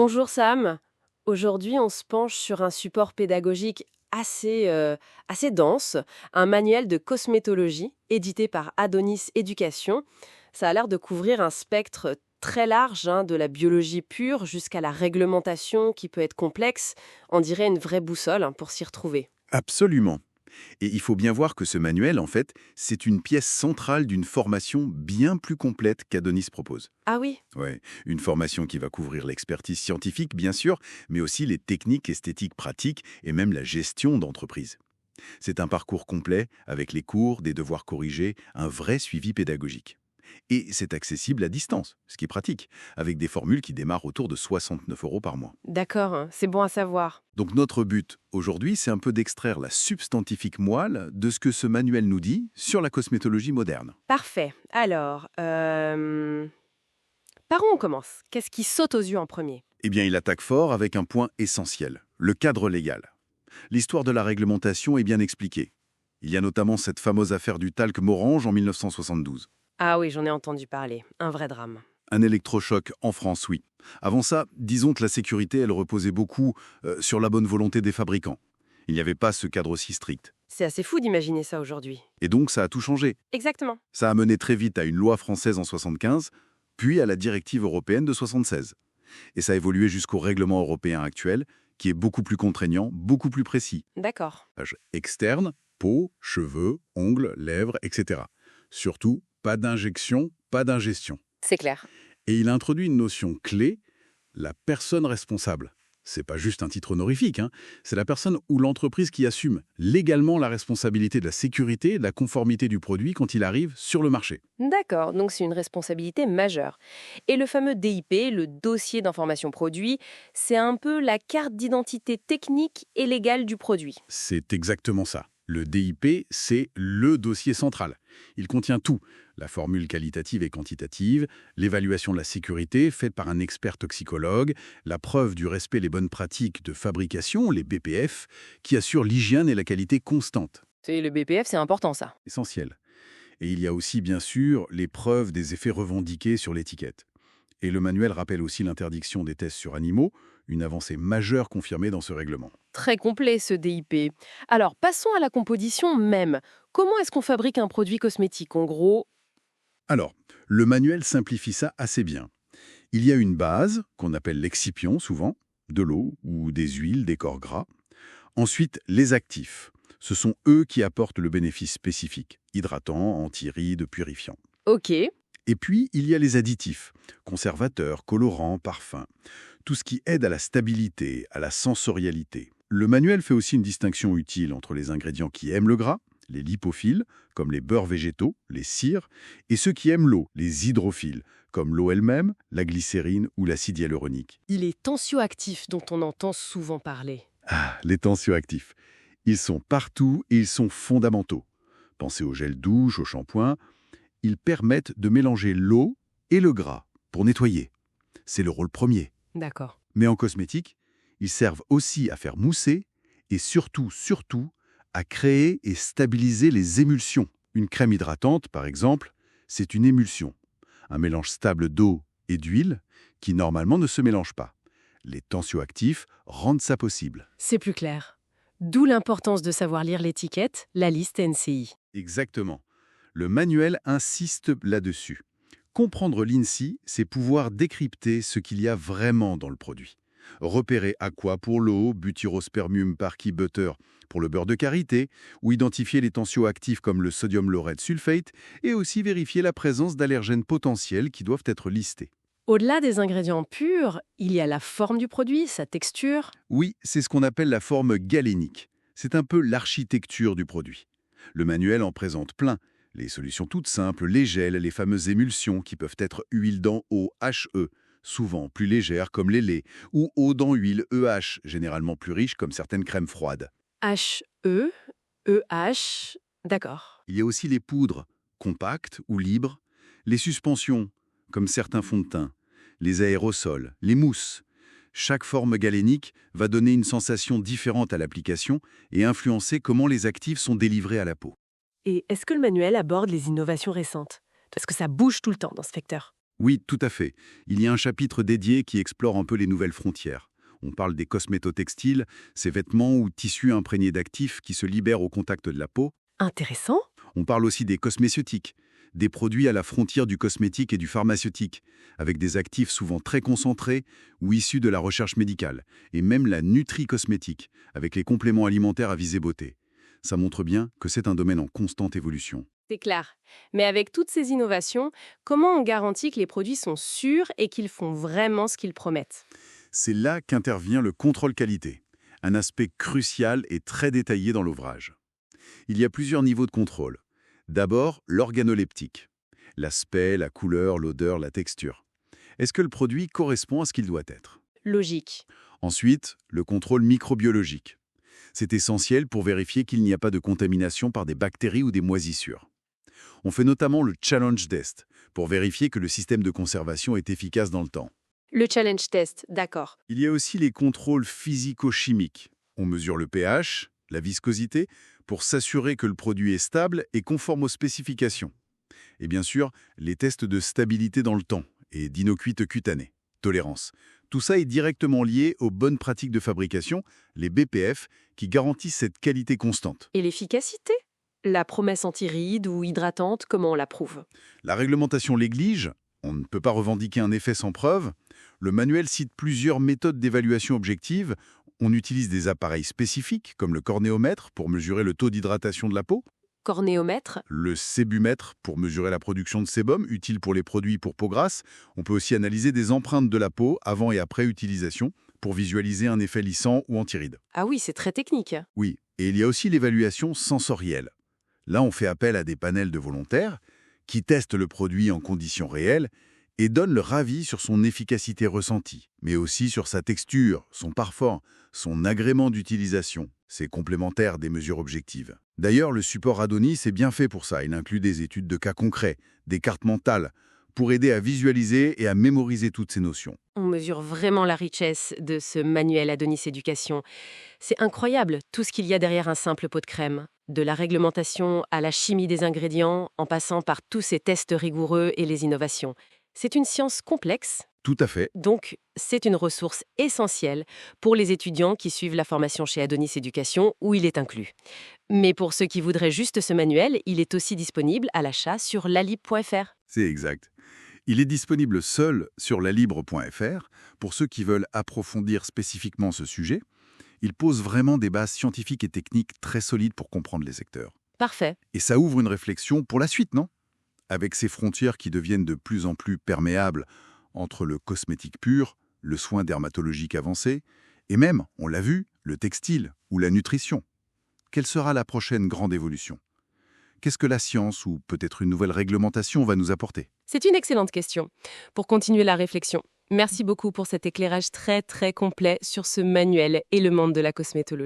Bonjour Sam. Aujourd'hui, on se penche sur un support pédagogique assez dense, un manuel de cosmétologie édité par Adonis Éducation. Ça a l'air de couvrir un spectre très large, de la biologie pure jusqu'à la réglementation qui peut être complexe. On dirait une vraie boussole pour s'y retrouver. Absolument. Et il faut bien voir que ce manuel, en fait, c'est une pièce centrale d'une formation bien plus complète qu'Adonis propose. Ah oui. Ouais, une formation qui va couvrir l'expertise scientifique, bien sûr, mais aussi les techniques esthétiques pratiques et même la gestion d'entreprise. C'est un parcours complet avec les cours, des devoirs corrigés, un vrai suivi pédagogique. Et c'est accessible à distance, ce qui est pratique, avec des formules qui démarrent autour de 69 € par mois. D'accord, c'est bon à savoir. Donc notre but aujourd'hui, c'est un peu d'extraire la substantifique moelle de ce que ce manuel nous dit sur la cosmétologie moderne. Parfait. Alors, par où on commence? Qu'est-ce qui saute aux yeux en premier? Eh bien, il attaque fort avec un point essentiel, le cadre légal. L'histoire de la réglementation est bien expliquée. Il y a notamment cette fameuse affaire du talc Morange en 1972. Ah oui, j'en ai entendu parler. Un vrai drame. Un électrochoc en France, oui. Avant ça, disons que la sécurité, elle reposait beaucoup sur la bonne volonté des fabricants. Il n'y avait pas ce cadre si strict. C'est assez fou d'imaginer ça aujourd'hui. Et donc, ça a tout changé. Exactement. Ça a mené très vite à une loi française en 75, puis à la directive européenne de 76. Et ça a évolué jusqu'au règlement européen actuel, qui est beaucoup plus contraignant, beaucoup plus précis. D'accord. Page externe, peau, cheveux, ongles, lèvres, etc. Surtout, pas d'injection, pas d'ingestion. C'est clair. Et il introduit une notion clé, la personne responsable. C'est pas juste un titre honorifique, c'est la personne ou l'entreprise qui assume légalement la responsabilité de la sécurité et de la conformité du produit quand il arrive sur le marché. D'accord, donc c'est une responsabilité majeure. Et le fameux DIP, le dossier d'information produit, c'est un peu la carte d'identité technique et légale du produit. C'est exactement ça. Le DIP, c'est le dossier central. Il contient tout, la formule qualitative et quantitative, l'évaluation de la sécurité faite par un expert toxicologue, la preuve du respect des bonnes pratiques de fabrication, les BPF, qui assurent l'hygiène et la qualité constante. C'est le BPF, c'est important ça. Essentiel. Et il y a aussi, bien sûr, les preuves des effets revendiqués sur l'étiquette. Et le manuel rappelle aussi l'interdiction des tests sur animaux, une avancée majeure confirmée dans ce règlement. Très complet ce DIP. Alors, passons à la composition même. Comment est-ce qu'on fabrique un produit cosmétique? En gros, Alors, le manuel simplifie ça assez bien. Il y a une base, qu'on appelle l'excipient souvent, de l'eau ou des huiles, des corps gras. Ensuite, les actifs. Ce sont eux qui apportent le bénéfice spécifique, hydratant, anti-rides, purifiant. ok. Et puis, il y a les additifs, conservateurs, colorants, parfums. Tout ce qui aide à la stabilité, à la sensorialité. Le manuel fait aussi une distinction utile entre les ingrédients qui aiment le gras, les lipophiles, comme les beurres végétaux, les cires, et ceux qui aiment l'eau, les hydrophiles, comme l'eau elle-même, la glycérine ou l'acide hyaluronique. Il est tensioactif dont on entend souvent parler. Ah, les tensioactifs. Ils sont partout et ils sont fondamentaux. Pensez au gel douche, au shampoing. Ils permettent de mélanger l'eau et le gras pour nettoyer. C'est le rôle premier. D'accord. Mais en cosmétique, ils servent aussi à faire mousser et surtout, à créer et stabiliser les émulsions. Une crème hydratante, par exemple, c'est une émulsion. Un mélange stable d'eau et d'huile qui normalement ne se mélange pas. Les tensioactifs rendent ça possible. C'est plus clair. D'où l'importance de savoir lire l'étiquette, la liste NCI. Exactement. Le manuel insiste là-dessus. Comprendre l'INSI, c'est pouvoir décrypter ce qu'il y a vraiment dans le produit. Repérer aqua pour l'eau, butyrospermium parky butter pour le beurre de karité, ou identifier les tensioactifs comme le sodium laureth sulfate, et aussi vérifier la présence d'allergènes potentiels qui doivent être listés. Au-delà des ingrédients purs, il y a la forme du produit, sa texture. Oui, c'est ce qu'on appelle la forme galénique. C'est un peu l'architecture du produit. Le manuel en présente plein. Les solutions toutes simples, les gels, les fameuses émulsions qui peuvent être huile dans eau, HE, souvent plus légères comme les laits, ou eau dans huile, EH, généralement plus riche comme certaines crèmes froides. HE, EH, d'accord. Il y a aussi les poudres, compactes ou libres, les suspensions, comme certains fonds de teint, les aérosols, les mousses. Chaque forme galénique va donner une sensation différente à l'application et influencer comment les actifs sont délivrés à la peau. Et est-ce que le manuel aborde les innovations récentes? Parce que ça bouge tout le temps dans ce secteur. Oui, tout à fait. Il y a un chapitre dédié qui explore un peu les nouvelles frontières. On parle des cosmétotextiles, ces vêtements ou tissus imprégnés d'actifs qui se libèrent au contact de la peau. Intéressant. On parle aussi des cosméceutiques, des produits à la frontière du cosmétique et du pharmaceutique, avec des actifs souvent très concentrés ou issus de la recherche médicale, et même la nutri-cosmétique, avec les compléments alimentaires à visée beauté. Ça montre bien que c'est un domaine en constante évolution. C'est clair. Mais avec toutes ces innovations, comment on garantit que les produits sont sûrs et qu'ils font vraiment ce qu'ils promettent? C'est là qu'intervient le contrôle qualité, un aspect crucial et très détaillé dans l'ouvrage. Il y a plusieurs niveaux de contrôle. D'abord, l'organoleptique. L'aspect, la couleur, l'odeur, la texture. Est-ce que le produit correspond à ce qu'il doit être? Logique. Ensuite, le contrôle microbiologique. C'est essentiel pour vérifier qu'il n'y a pas de contamination par des bactéries ou des moisissures. On fait notamment le challenge test pour vérifier que le système de conservation est efficace dans le temps. Le challenge test, d'accord. Il y a aussi les contrôles physico-chimiques. On mesure le pH, la viscosité, pour s'assurer que le produit est stable et conforme aux spécifications. Et bien sûr, les tests de stabilité dans le temps et d'innocuité cutanée, tolérance. Tout ça est directement lié aux bonnes pratiques de fabrication, les BPF, qui garantissent cette qualité constante. Et l'efficacité? La promesse anti-rides ou hydratante, comment on la prouve? La réglementation l'exige, on ne peut pas revendiquer un effet sans preuve. Le manuel cite plusieurs méthodes d'évaluation objective. On utilise des appareils spécifiques, comme le cornéomètre, pour mesurer le taux d'hydratation de la peau, Cornéomètre? le sébumètre, pour mesurer la production de sébum, utile pour les produits pour peau grasse. On peut aussi analyser des empreintes de la peau avant et après utilisation, pour visualiser un effet lissant ou anti-rides. Ah oui, c'est très technique. Oui, et il y a aussi l'évaluation sensorielle. Là, on fait appel à des panels de volontaires qui testent le produit en conditions réelles et donnent leur avis sur son efficacité ressentie, mais aussi sur sa texture, son parfum, son agrément d'utilisation. C'est complémentaire des mesures objectives. D'ailleurs, le support Adonis est bien fait pour ça. Il inclut des études de cas concrets, des cartes mentales, pour aider à visualiser et à mémoriser toutes ces notions. On mesure vraiment la richesse de ce manuel Adonis Éducation. C'est incroyable tout ce qu'il y a derrière un simple pot de crème. De la réglementation à la chimie des ingrédients, en passant par tous ces tests rigoureux et les innovations. C'est une science complexe, Tout à fait. donc c'est une ressource essentielle pour les étudiants qui suivent la formation chez Adonis Éducation, où il est inclus. Mais pour ceux qui voudraient juste ce manuel, il est aussi disponible à l'achat sur lalib.fr. C'est exact. Il est disponible seul sur lalibre.fr pour ceux qui veulent approfondir spécifiquement ce sujet. Il pose vraiment des bases scientifiques et techniques très solides pour comprendre les secteurs. Parfait. Et ça ouvre une réflexion pour la suite, non? Avec ces frontières qui deviennent de plus en plus perméables entre le cosmétique pur, le soin dermatologique avancé, et même, on l'a vu, le textile ou la nutrition. Quelle sera la prochaine grande évolution? Qu'est-ce que la science ou peut-être une nouvelle réglementation va nous apporter? C'est une excellente question. Pour continuer la réflexion, merci beaucoup pour cet éclairage très très complet sur ce manuel et le monde de la cosmétologie.